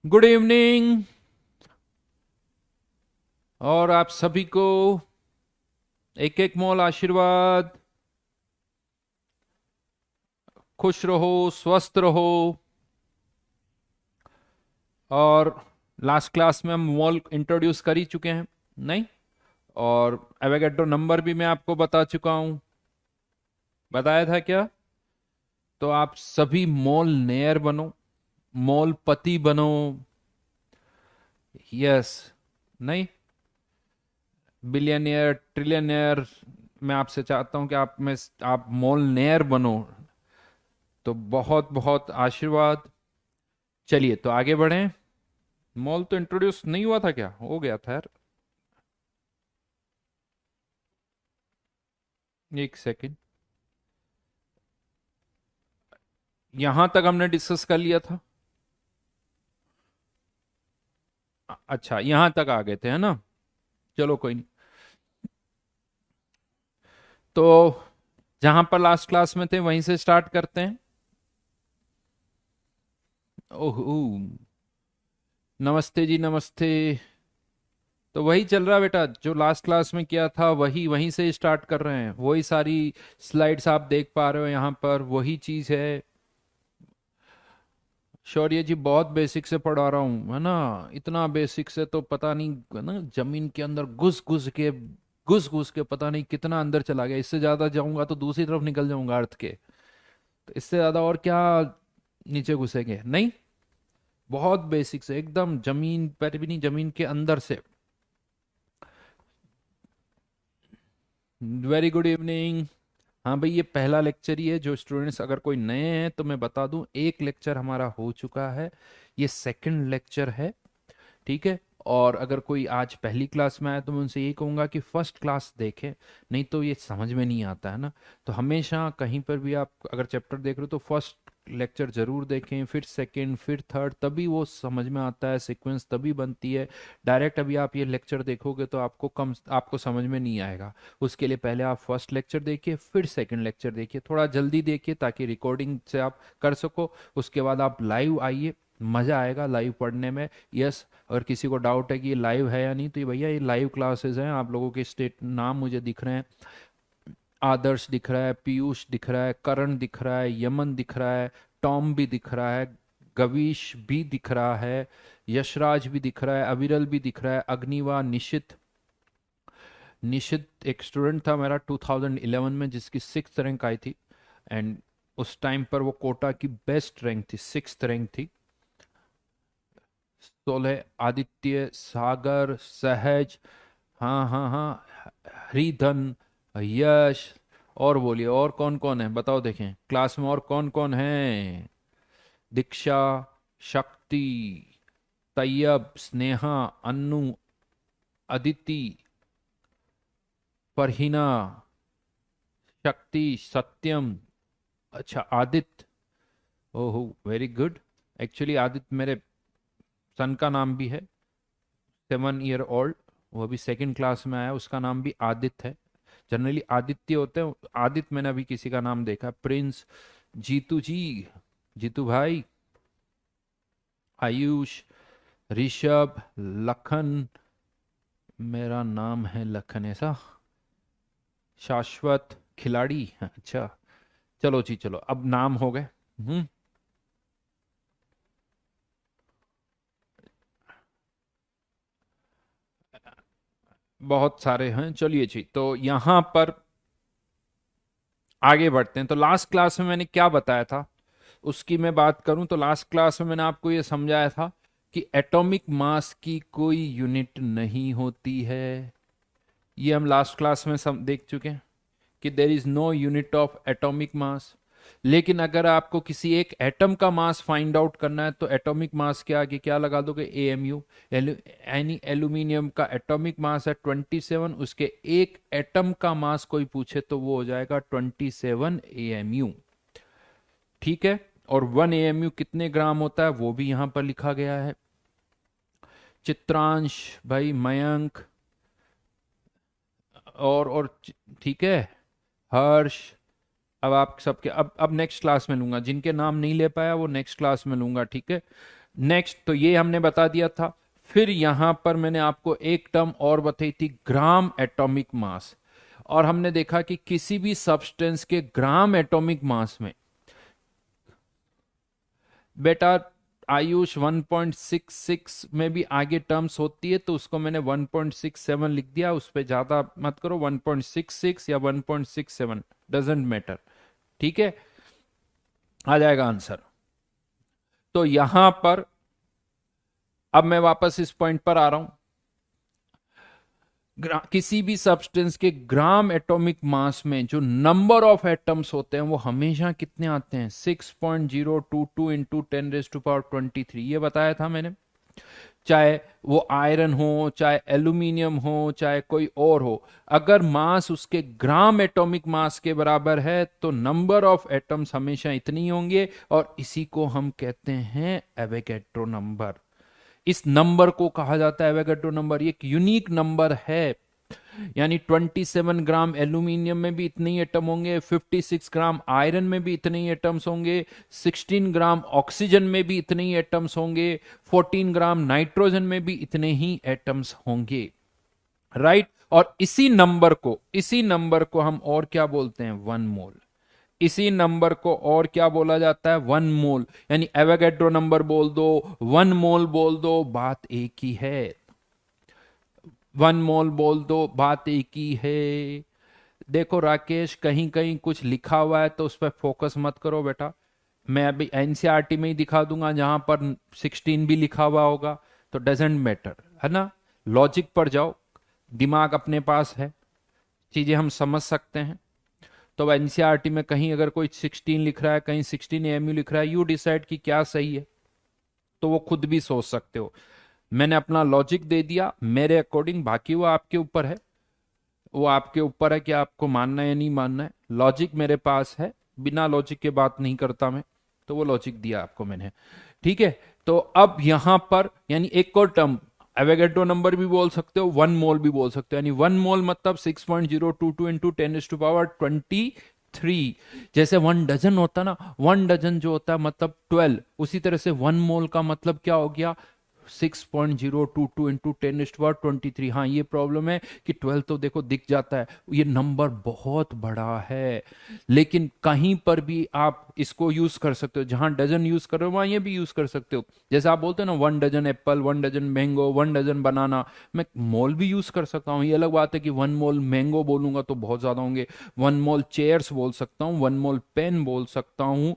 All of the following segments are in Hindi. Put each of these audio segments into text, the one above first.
Good evening. और आप सभी को एक एक मोल आशीर्वाद। खुश रहो, स्वस्थ रहो। और लास्ट क्लास में हम मोल इंट्रोड्यूस कर ही चुके हैं, नहीं? और एवोगैड्रो नंबर भी मैं आपको बता चुका हूं। बताया था क्या? तो आप सभी मोल नेयर बनो, मोल पति बनो। यस। नहीं, बिलियनियर ट्रिलियनियर। मैं आपसे चाहता हूं कि आप मोल नेयर बनो। तो बहुत बहुत आशीर्वाद। चलिए तो आगे बढ़ें। मॉल तो इंट्रोड्यूस नहीं हुआ था क्या? हो गया था यार। एक सेकंड। यहां तक हमने डिस्कस कर लिया था। अच्छा, यहां तक आ गए थे, है ना? चलो कोई नहीं। तो जहां पर लास्ट क्लास में थे वहीं से स्टार्ट करते हैं। ओह, नमस्ते जी, नमस्ते। तो वही चल रहा है बेटा, जो लास्ट क्लास में किया था वही वहीं से स्टार्ट कर रहे हैं। वही सारी स्लाइड्स आप देख पा रहे हो यहाँ पर, वही चीज है। शौर्य जी, बहुत बेसिक से पढ़ा रहा हूँ, है ना? इतना बेसिक से तो पता नहीं, है ना, जमीन के अंदर घुस घुस के पता नहीं कितना अंदर चला गया। इससे ज्यादा जाऊंगा तो दूसरी तरफ निकल जाऊंगा अर्थ के। तो इससे ज्यादा और क्या नीचे घुसेंगे? नहीं। बहुत बेसिक से, एकदम जमीन पर भी नहीं, जमीन के अंदर से। Very good evening. हाँ भाई, ये पहला लेक्चर ही है। जो स्टूडेंट्स अगर कोई नए हैं तो मैं बता दूं, एक लेक्चर हमारा हो चुका है। ये सेकंड लेक्चर है, ठीक है? और अगर कोई आज पहली क्लास में आया तो मैं उनसे यही कहूंगा कि फर्स्ट क्लास देखें, नहीं तो ये समझ में नहीं आता, है ना? तो हमेशा कहीं पर भी आप अगर चैप्टर देख रहे हो तो फर्स्ट लेक्चर जरूर देखें, फिर सेकंड, फिर थर्ड, तभी वो समझ में आता है, सीक्वेंस तभी बनती है। डायरेक्ट अभी आप ये लेक्चर देखोगे तो आपको समझ में नहीं आएगा। उसके लिए पहले आप फर्स्ट लेक्चर देखिए, फिर सेकंड लेक्चर देखिए, थोड़ा जल्दी देखिए ताकि रिकॉर्डिंग से आप कर सको। उसके बाद आप लाइव आइए, मजा आएगा लाइव पढ़ने में। यस। अगर किसी को डाउट है कि ये लाइव है या नहीं, तो ये भैया ये लाइव क्लासेस हैं। आप लोगों के स्टेट नाम मुझे दिख रहे हैं। आदर्श दिख रहा है, पीयूष दिख रहा है, करण दिख रहा है, यमन दिख रहा है, टॉम भी दिख रहा है, गवीश भी दिख रहा है, यशराज भी दिख रहा है, अविरल भी दिख रहा है, अग्निवा, निशित। निशित एक स्टूडेंट था मेरा 2011 में जिसकी सिक्स रैंक आई थी। एंड उस टाइम पर वो कोटा की बेस्ट रैंक थी, सिक्स रैंक थी। सोलह, आदित्य, सागर, सहज। हाँ हाँ हाँ, हरिधन, यश। और बोलिए, और कौन कौन है बताओ, देखें क्लास में और कौन कौन है। दीक्षा, शक्ति, तैयब, स्नेहा, अन्नू, अदिति, फरहीना, शक्ति, सत्यम। अच्छा, आदित्य। ओहो, वेरी गुड। एक्चुअली आदित्य मेरे सन का नाम भी है, 7 ईयर ओल्ड। वो अभी सेकंड क्लास में आया, उसका नाम भी आदित्य है। जनरली आदित्य होते हैं। आदित्य मैंने अभी किसी का नाम देखा, प्रिंस, जीतू जी, जीतू भाई, आयुष, ऋषभ, लखन। मेरा नाम है लखन ऐसा? शाश्वत, खिलाड़ी। अच्छा, चलो जी, चलो अब नाम हो गए। हम्म। बहुत सारे हैं। चलिए जी, तो यहां पर आगे बढ़ते हैं। तो लास्ट क्लास में मैंने क्या बताया था, उसकी मैं बात करूं तो लास्ट क्लास में मैंने आपको ये समझाया था कि एटॉमिक मास की कोई यूनिट नहीं होती है। ये हम लास्ट क्लास में सब देख चुके हैं कि there is no unit of atomic mass. लेकिन अगर आपको किसी एक एटम का मास फाइंड आउट करना है तो एटॉमिक मास के आगे क्या लगा दोगे? एएमयू। यानी एल्यूमिनियम का एटॉमिक मास है 27, उसके एक एटम का मास कोई पूछे तो वो हो जाएगा 27 एएमयू। ठीक है? और 1 एएमयू कितने ग्राम होता है वो भी यहां पर लिखा गया है। चित्रांश, भाई मयंक, और ठीक है, हर्ष। अब आप सबके अब नेक्स्ट क्लास में लूंगा, जिनके नाम नहीं ले पाया वो नेक्स्ट क्लास में लूंगा, ठीक है? नेक्स्ट, तो ये हमने बता दिया था। फिर यहां पर मैंने आपको एक टर्म और बताई थी, ग्राम एटॉमिक मास। और हमने देखा कि किसी भी सब्सटेंस के ग्राम एटॉमिक मास में, बेटा आयुष 1.66 में भी आगे टर्म्स होती है, तो उसको मैंने 1.67 लिख दिया, उस पर ज्यादा मत करो, 1.66 या 1.67 डजेंट मैटर। ठीक है, आ जाएगा आंसर। तो यहां पर अब मैं वापस इस पॉइंट पर आ रहा हूं। किसी भी सब्सटेंस के ग्राम एटॉमिक मास में जो नंबर ऑफ एटम्स होते हैं वो हमेशा कितने आते हैं, 6.022 इंटू 10⁻23। ये बताया था मैंने। चाहे वो आयरन हो, चाहे एल्यूमिनियम हो, चाहे कोई और हो, अगर मास उसके ग्राम एटॉमिक मास के बराबर है तो नंबर ऑफ एटम्स हमेशा इतने ही होंगे, और इसी को हम कहते हैं एवोगैड्रो नंबर। इस नंबर को कहा जाता है एवोगैड्रो नंबर। ये एक यूनिक नंबर है। यानी 27 ग्राम एल्यूमिनियम में भी इतने ही एटम होंगे, 56 ग्राम आयरन में भी इतने ही एटम्स होंगे, 16 ग्राम ऑक्सीजन में भी इतने ही एटम्स होंगे, 14 ग्राम नाइट्रोजन में भी इतने ही एटम्स होंगे। राइट। और इसी नंबर को हम और क्या बोलते हैं, वन मोल। इसी नंबर को और क्या बोला जाता है, वन मोल। यानी एवोगैड्रो नंबर बोल दो, वन मोल बोल दो, बात एक ही है। वन मोल बोल दो, बात एक ही है। देखो राकेश, कहीं कहीं कुछ लिखा हुआ है तो उस पर फोकस मत करो बेटा। मैं अभी एनसीईआरटी में ही दिखा दूंगा जहां पर 16 भी लिखा हुआ होगा, तो डजेंट मैटर, है ना। लॉजिक पर जाओ, दिमाग अपने पास है, चीजें हम समझ सकते हैं। तो एनसीईआरटी में कहीं अगर कोई 16 लिख रहा है, कहीं 16 एमयू लिख रहा है, यू डिसाइड कि क्या सही है, तो वो खुद भी सोच सकते हो। मैंने अपना लॉजिक दे दिया मेरे अकॉर्डिंग, बाकी वो आपके ऊपर है। वो आपके ऊपर है कि आपको मानना है या नहीं मानना है। लॉजिक मेरे पास है, बिना लॉजिक के बात नहीं करता मैं, तो वो लॉजिक दिया आपको मैंने। ठीक है। तो अब यहां पर यानी एक और टर्म, एवोगैड्रो नंबर भी बोल सकते हो, वन मोल भी बोल सकते हो। यानी वन मोल मतलब 6.022 इंटू 10⁻23। जैसे वन डजन होता ना, वन डजन जो होता है मतलब 12, उसी तरह से वन मोल का मतलब क्या हो गया, 6.022 इंटू 10⁻23। हाँ, ये प्रॉब्लम है कि 12 तो देखो दिख जाता है, ये नंबर बहुत बड़ा है। लेकिन कहीं पर भी आप इसको यूज कर सकते हो, जहां डजन यूज कर रहे हो वहां ये भी यूज कर सकते हो। जैसे आप बोलते हो ना, 1 dozen apple, 1 dozen mango, 1 dozen banana, मैं मोल भी यूज कर सकता हूँ। ये अलग बात है कि 1 मोल मैंगो बोलूंगा तो बहुत ज्यादा होंगे। 1 मोल चेयर्स बोल सकता हूँ, 1 मोल पेन बोल सकता हूँ,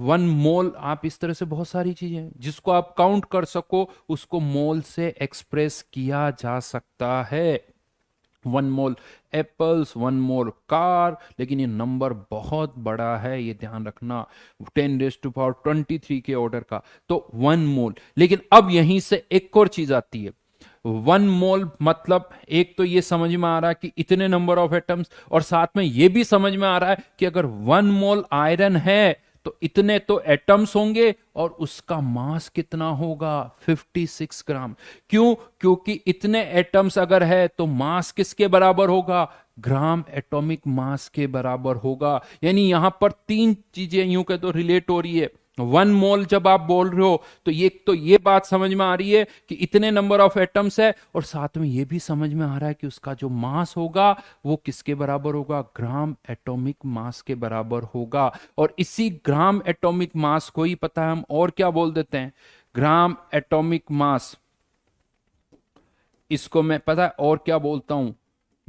1 मोल, आप इस तरह से बहुत सारी चीजें हैं जिसको आप काउंट कर सको, उसको मोल से एक्सप्रेस किया जा सकता है। 1 मोल एप्पल्स, 1 मोल कार, लेकिन ये नंबर बहुत बड़ा है, ये ध्यान रखना, 10⁻23 के ऑर्डर का। तो 1 मोल। लेकिन अब यहीं से एक और चीज आती है। 1 मोल मतलब एक तो ये समझ में आ रहा है कि इतने नंबर ऑफ एटम्स, और साथ में ये भी समझ में आ रहा है कि अगर 1 मोल आयरन है तो इतने तो एटम्स होंगे, और उसका मास कितना होगा, 56 ग्राम। क्यों? क्योंकि इतने एटम्स अगर है तो मास किसके बराबर होगा, ग्राम एटॉमिक मास के बराबर होगा। यानी यहां पर तीन चीजें यूं कह तो रिलेट हो रही है। 1 मोल जब आप बोल रहे हो तो ये बात समझ में आ रही है कि इतने नंबर ऑफ एटम्स है, और साथ में ये भी समझ में आ रहा है कि उसका जो मास होगा वो किसके बराबर होगा, ग्राम एटॉमिक मास के बराबर होगा। और इसी ग्राम एटॉमिक मास को ही पता है हम और क्या बोल देते हैं, ग्राम एटॉमिक मास, इसको मैं पता है और क्या बोलता हूं,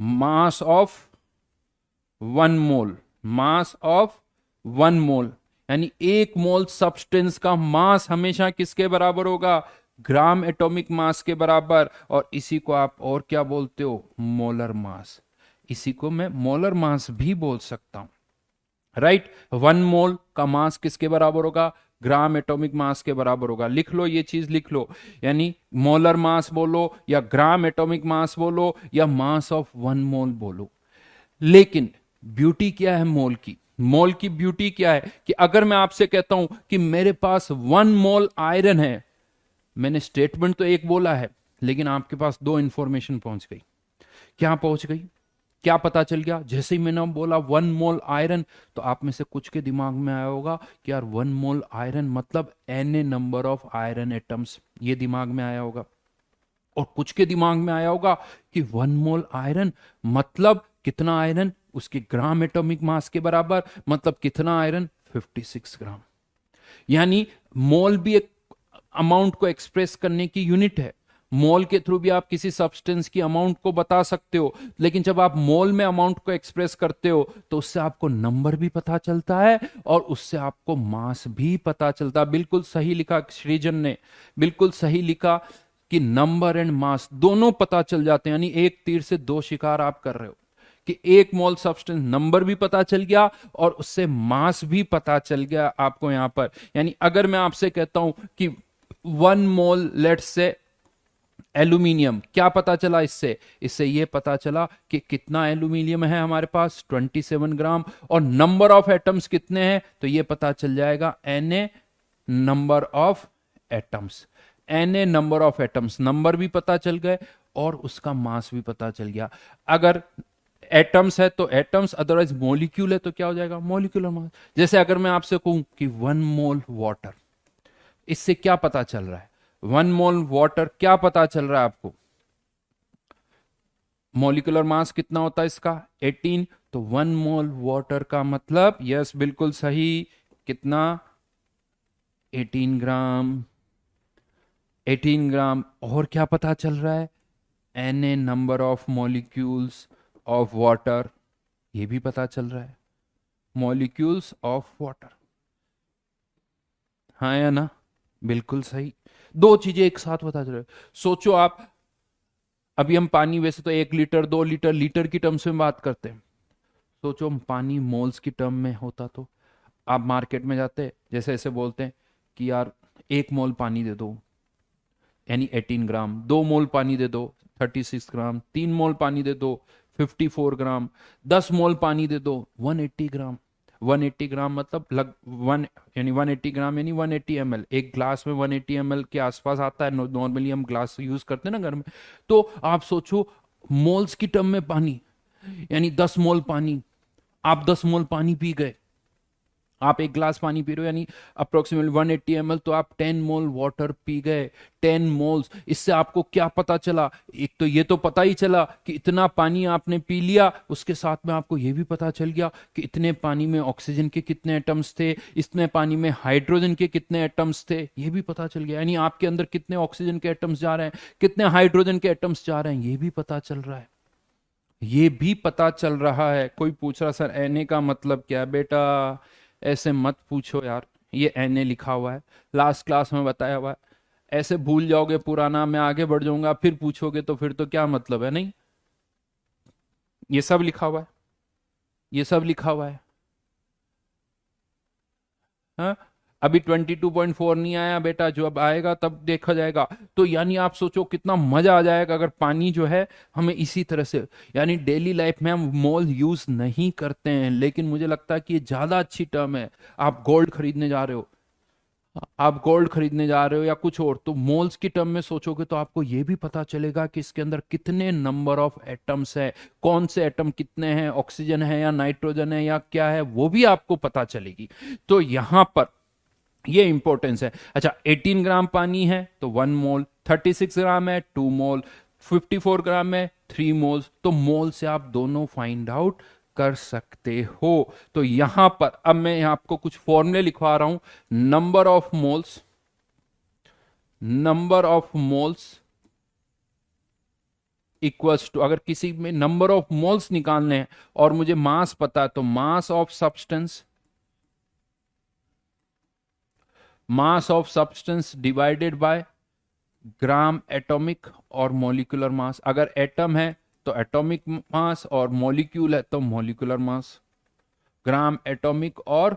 mass of 1 mole. Mass of 1 मोल, यानी 1 मोल सब्सटेंस का मास हमेशा किसके बराबर होगा, ग्राम एटॉमिक मास के बराबर। और इसी को आप और क्या बोलते हो, मोलर मास। इसी को मैं मोलर मास भी बोल सकता हूं। राइट। 1 मोल का मास किसके बराबर होगा, ग्राम एटॉमिक मास के बराबर होगा। लिख लो, ये चीज लिख लो। यानी मोलर मास बोलो या ग्राम एटॉमिक मास बोलो या मास ऑफ 1 मोल बोलो। लेकिन ब्यूटी क्या है मोल की, मोल की ब्यूटी क्या है कि अगर मैं आपसे कहता हूं कि मेरे पास 1 मोल आयरन है, मैंने स्टेटमेंट तो एक बोला है, लेकिन आपके पास दो इंफॉर्मेशन पहुंच गई। क्या पहुंच गई, क्या पता चल गया? जैसे ही मैंने बोला 1 मोल आयरन, तो आप में से कुछ के दिमाग में आया होगा कि यार 1 मोल आयरन मतलब N A number of iron atoms, ये दिमाग में आया होगा। और कुछ के दिमाग में आया होगा कि 1 मोल आयरन मतलब कितना आयरन, उसके ग्राम एटॉमिक मास के बराबर, मतलब कितना आयरन, 56 ग्राम। यानी मोल भी एक अमाउंट को एक्सप्रेस करने की यूनिट है। मोल के थ्रू भी आप किसी सब्सटेंस की अमाउंट को बता सकते हो, लेकिन जब आप मोल में अमाउंट को एक्सप्रेस करते हो तो उससे आपको नंबर भी पता चलता है और उससे आपको मास भी पता चलता है। बिल्कुल सही लिखा श्रीजन ने, बिल्कुल सही लिखा कि नंबर एंड मास दोनों पता चल जाते हैं। यानी एक तीर से दो शिकार आप कर रहे हो कि 1 मोल सब्सटेंस नंबर भी पता चल गया और उससे मास भी पता चल गया आपको यहां पर। यानी अगर मैं आपसे कहता हूं कि 1 मोल लेट्स से एल्यूमिनियम, क्या पता चला इससे? इससे ये पता चला कि कितना एल्यूमिनियम है हमारे पास, 27 ग्राम। और नंबर ऑफ एटम्स कितने हैं? तो ये पता चल जाएगा N A number of atoms. N A number of atoms, number भी पता चल गए और उसका मास भी पता चल गया। अगर एटम्स है तो एटम्स, अदरवाइज मॉलिक्यूल है तो क्या हो जाएगा, मॉलिक्यूलर मास। जैसे अगर मैं आपसे कहूं कि 1 मोल वाटर, इससे क्या पता चल रहा है? 1 मोल वाटर क्या पता चल रहा है आपको? मॉलिक्यूलर मास कितना होता है इसका, 18। तो 1 मोल वाटर का मतलब, यस बिल्कुल सही, कितना, 18 ग्राम। 18 ग्राम। और क्या पता चल रहा है? N A number of molecules of water, ये भी पता चल रहा है, मॉलिक्यूल्स ऑफ वाटर। हाँ या ना? बिल्कुल सही, दो चीजें एक साथ पता चल रही है। सोचो आप, अभी हम पानी वैसे तो 1 लीटर 2 लीटर लीटर की टर्म्स में बात करते हैं, सोचो हम पानी मोल्स की टर्म में होता तो आप मार्केट में जाते, जैसे ऐसे बोलते हैं कि यार 1 मोल पानी दे दो, यानी 18 ग्राम। 2 मोल पानी दे दो, 36 ग्राम। 3 मोल पानी दे दो, 54 ग्राम। 10 मोल पानी दे दो, 180 ग्राम। 180 ग्राम मतलब लग वन, यानी 180 ग्राम यानी 180 ml। एक ग्लास में 180 ml के आसपास आता है, नॉर्मली हम ग्लास यूज करते हैं ना घर में। तो आप सोचो मोल्स की टर्म में पानी, यानी 10 मोल पानी, आप 10 मोल पानी पी गए। आप एक ग्लास पानी पी रहे हो यानी अप्रोक्सीमेटली 180 ml, तो आप 10 मोल वाटर पी गए। 10 मोल्स, इससे आपको क्या पता चला? एक तो ये तो पता ही चला कि इतना पानी आपने पी लिया, उसके साथ में आपको ये भी पता चल गया कि इतने पानी में ऑक्सीजन के कितने एटम्स थे, इतने पानी में हाइड्रोजन के कितने एटम्स थे, ये भी पता चल गया। यानी आपके अंदर कितने ऑक्सीजन के एटम्स जा रहे हैं, कितने हाइड्रोजन के एटम्स जा रहे हैं, ये भी पता चल रहा है। ये भी पता चल रहा है। कोई पूछ रहा सर एन ए का मतलब क्या है? बेटा ऐसे मत पूछो यार, ये एन ए लिखा हुआ है, लास्ट क्लास में बताया हुआ है। ऐसे भूल जाओगे पुराना, मैं आगे बढ़ जाऊंगा फिर पूछोगे तो फिर तो क्या मतलब है? नहीं, ये सब लिखा हुआ है, ये सब लिखा हुआ है। हाँ, अभी 22.4 नहीं आया बेटा, जो अब आएगा तब देखा जाएगा। तो यानी आप सोचो कितना मजा आ जाएगा अगर पानी जो है हमें इसी तरह से, यानी डेली लाइफ में हम मोल यूज नहीं करते हैं, लेकिन मुझे लगता है कि ये ज्यादा अच्छी टर्म है। आप गोल्ड खरीदने जा रहे हो, आप गोल्ड खरीदने जा रहे हो या कुछ और, तो मोल्स की टर्म में सोचोगे तो आपको यह भी पता चलेगा कि इसके अंदर कितने नंबर ऑफ एटम्स है, कौन से एटम कितने हैं, ऑक्सीजन है या नाइट्रोजन है या क्या है, वो भी आपको पता चलेगी। तो यहां पर ये इंपॉर्टेंस है। अच्छा, 18 ग्राम पानी है तो 1 मोल, 36 ग्राम है 2 मोल, 54 ग्राम है 3 मोल्स। तो मोल से आप दोनों फाइंड आउट कर सकते हो। तो यहां पर अब मैं आपको कुछ फॉर्मूले लिखवा रहा हूं। Number of moles, number of moles equals to, अगर किसी में नंबर ऑफ मोल्स निकालने हैं और मुझे मास पता है तो mass of substance, mass of substance divided by gram atomic और मॉलिक्यूलर मास। अगर एटम है तो एटॉमिक मास और मॉलिक्यूल है तो मॉलिक्यूलर मास। ग्राम एटॉमिक और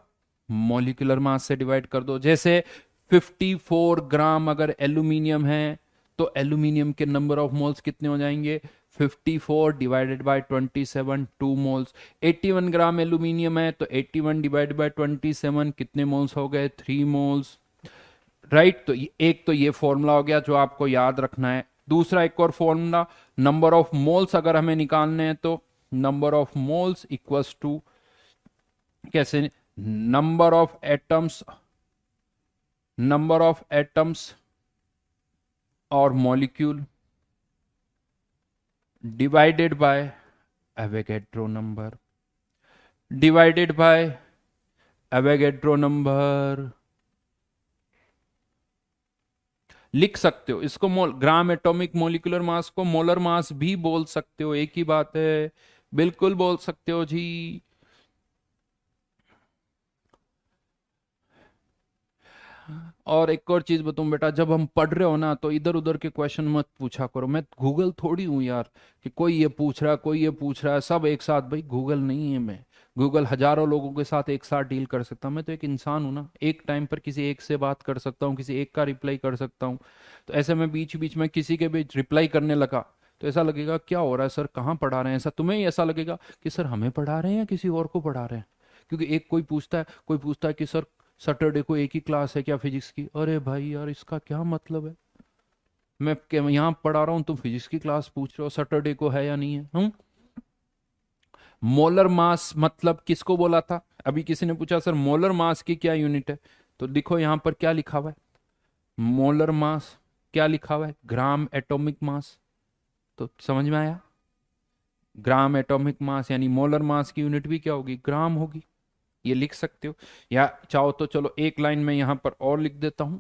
मॉलिक्यूलर मास से डिवाइड कर दो। जैसे 54 ग्राम अगर एल्यूमिनियम है तो एल्यूमिनियम के नंबर ऑफ मोल्स कितने हो जाएंगे, 54 divided by 27, 2 moles. 81 gram aluminium है तो 81 डिवाइडेड बाय 27 कितने मोल्स हो गए, 3 मोल्स। राइट, तो एक तो ये फॉर्मूला हो गया जो आपको याद रखना है। दूसरा एक और फॉर्मूला, नंबर ऑफ मोल्स अगर हमें निकालने हैं तो number of moles equals to कैसे, number of atoms, number of atoms और molecule divided by Avogadro number, divided by Avogadro number. लिख सकते हो इसको, मोल ग्राम एटॉमिक मोलिकुलर मास को मोलर मास भी बोल सकते हो, एक ही बात है, बिल्कुल बोल सकते हो जी। और एक और चीज बताऊं बेटा, जब हम पढ़ रहे हो ना तो इधर उधर के क्वेश्चन मत पूछा करो। मैं गूगल थोड़ी हूं यार कि कोई ये पूछ रहा है कोई ये पूछ रहा है सब एक साथ, भाई गूगल नहीं है मैं। गूगल हजारों लोगों के साथ एक साथ डील कर सकता हूं, मैं तो एक इंसान हूं ना, एक टाइम पर किसी एक से बात कर सकता हूँ, किसी एक का रिप्लाई कर सकता हूँ। तो ऐसे में बीच बीच में किसी के भी रिप्लाई करने लगा तो ऐसा लगेगा क्या हो रहा है सर, कहाँ पढ़ा रहे हैं, ऐसा तुम्हें ही ऐसा लगेगा कि सर हमें पढ़ा रहे हैं या किसी और को पढ़ा रहे हैं। क्योंकि एक कोई पूछता है कि सर सैटरडे को एक ही क्लास है क्या फिजिक्स की, अरे भाई यार इसका क्या मतलब है, मैं यहाँ पढ़ा रहा हूँ तुम फिजिक्स की क्लास पूछ रहे हो, सैटरडे को है या नहीं है। मोलर मास मतलब किसको बोला था, अभी किसी ने पूछा सर मोलर मास की क्या यूनिट है, तो देखो यहां पर क्या लिखा हुआ है, मोलर मास क्या लिखा हुआ है, ग्राम एटॉमिक मास। तो समझ में आया, ग्राम एटॉमिक मास यानी मोलर मास की यूनिट भी क्या होगी, ग्राम होगी। ये लिख सकते हो, या चाहो तो चलो एक लाइन में यहां पर और लिख देता हूं,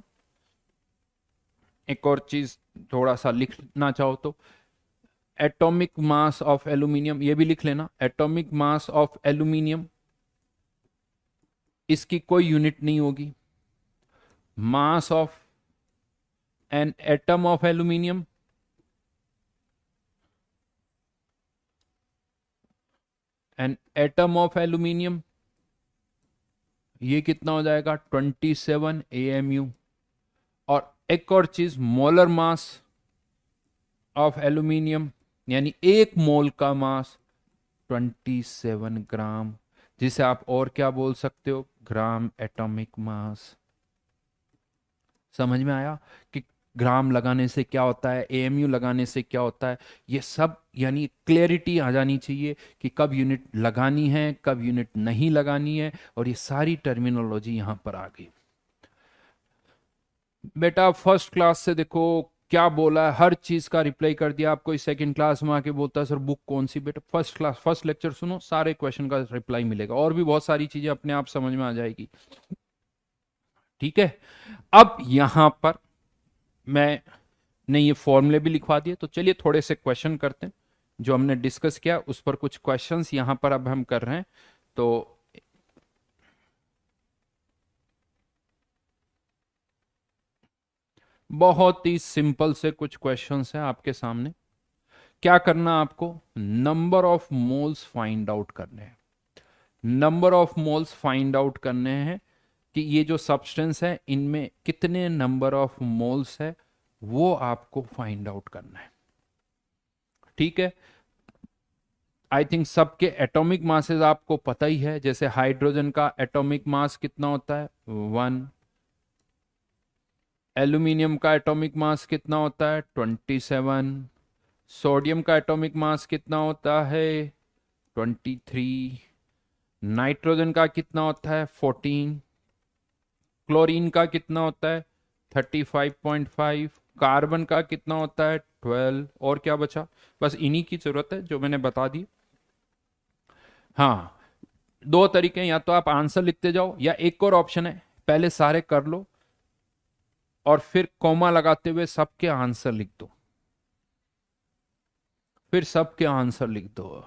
एक और चीज थोड़ा सा लिखना चाहो तो, एटॉमिक मास ऑफ एल्यूमिनियम, ये भी लिख लेना, एटॉमिक मास ऑफ एल्यूमिनियम, इसकी कोई यूनिट नहीं होगी। Mass of an atom of aluminium, an atom of aluminium, ये कितना हो जाएगा 27 AMU। और एक और चीज, मोलर मास ऑफ एल्यूमिनियम यानी एक मोल का मास 27 ग्राम, जिसे आप और क्या बोल सकते हो, ग्राम एटॉमिक मास। समझ में आया कि ग्राम लगाने से क्या होता है, AMU लगाने से क्या होता है, ये सब यानी क्लैरिटी आ जानी चाहिए कि कब यूनिट लगानी है कब यूनिट नहीं लगानी है, और ये सारी टर्मिनोलॉजी यहां पर आ गई। बेटा फर्स्ट क्लास से देखो क्या बोला है, हर चीज का रिप्लाई कर दिया। आप कोई सेकंड क्लास में आके बोलता है सर बुक कौन सी, बेटा फर्स्ट क्लास फर्स्ट लेक्चर सुनो, सारे क्वेश्चन का रिप्लाई मिलेगा, और भी बहुत सारी चीजें अपने आप समझ में आ जाएगी। ठीक है, अब यहां पर मैंने ये फॉर्मूले भी लिखवा दिए, तो चलिए थोड़े से क्वेश्चन करते हैं, जो हमने डिस्कस किया उस पर कुछ क्वेश्चंस यहां पर अब हम कर रहे हैं। तो बहुत ही सिंपल से कुछ क्वेश्चंस हैं आपके सामने। क्या करना आपको, number of moles find out करने हैं, number of moles find out करने हैं कि ये जो सब्सटेंस है इनमें कितने नंबर ऑफ मोल्स है, वो आपको फाइंड आउट करना है। ठीक है, आई थिंक सबके एटॉमिक मासेस आपको पता ही है, जैसे हाइड्रोजन का एटॉमिक मास कितना होता है 1, एल्यूमिनियम का एटॉमिक मास कितना होता है 27, सोडियम का एटॉमिक मास कितना होता है 23, नाइट्रोजन का कितना होता है 14, क्लोरीन का कितना होता है 35.5, कार्बन का कितना होता है 12, और क्या बचा, बस इन्हीं की जरूरत है जो मैंने बता दी। हाँ, दो तरीके हैं, या तो आप आंसर लिखते जाओ या एक और ऑप्शन है, पहले सारे कर लो और फिर कॉमा लगाते हुए सबके आंसर लिख दो, फिर सबके आंसर लिख दो।